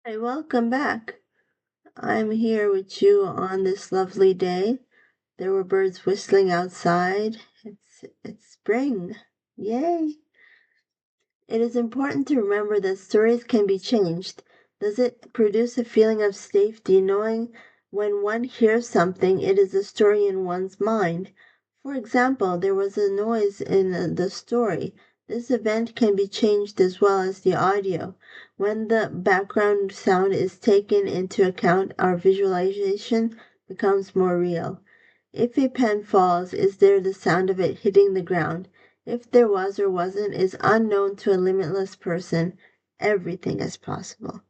Hey, welcome back. I'm here with you on this lovely day. There were birds whistling outside. It's spring. Yay. It is important to remember that stories can be changed. Does it produce a feeling of safety knowing when one hears something, it is a story in one's mind? For example, there was a noise in the story. This event can be changed as well as the audio. When the background sound is taken into account, our visualization becomes more real. If a pen falls, is there the sound of it hitting the ground? If there was or wasn't is unknown to a limitless person. Everything is possible.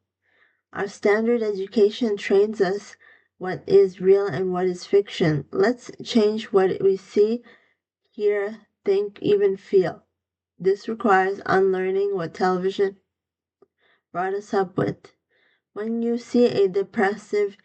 Our standard education trains us what is real and what is fiction. Let's change what we see, hear, think, even feel. This requires unlearning what television brought us up with. When you see a depressive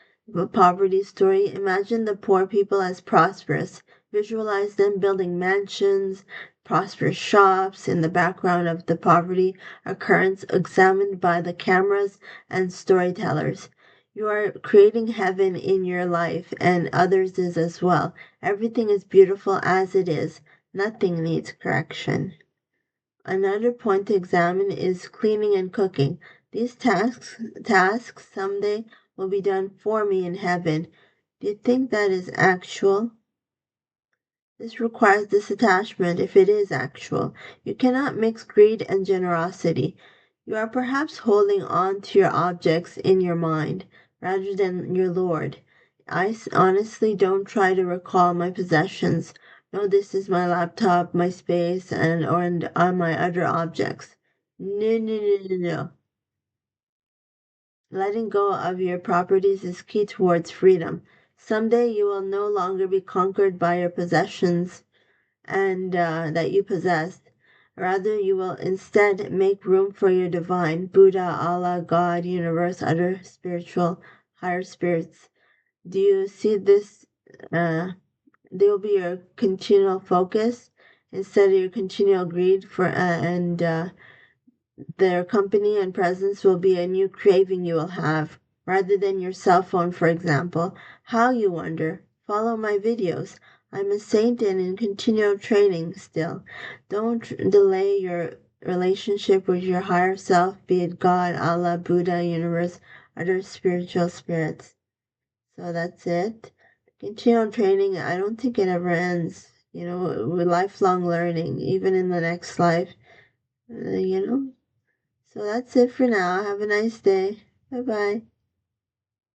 poverty story, imagine the poor people as prosperous. Visualize them building mansions, prosperous shops in the background of the poverty occurrence examined by the cameras and storytellers. You are creating heaven in your life and others is as well. Everything is beautiful as it is. Nothing needs correction. Another point to examine is cleaning and cooking. These tasks someday will be done for me in heaven. Do you think that is actual? This requires disattachment if it is actual. You cannot mix greed and generosity. You are perhaps holding on to your objects in your mind rather than your Lord. Honestly don't try to recall my possessions. No, this is my laptop, my space, and my other objects. No, no, no, no, no. Letting go of your properties is key towards freedom. Someday you will no longer be conquered by your possessions and that you possess. Rather, you will instead make room for your divine Buddha, Allah, God, universe, other spiritual, higher spirits. Do you see this? They will be your continual focus instead of your continual greed and their company and presence will be a new craving you will have, rather than your cell phone, for example. How, you wonder? Follow my videos. I'm a saint and in continual training still. Don't delay your relationship with your higher self, be it God, Allah, Buddha, universe, other spiritual spirits. So that's it. Continual training, I don't think it ever ends. With lifelong learning, even in the next life, you know. So that's it for now. Have a nice day. Bye bye.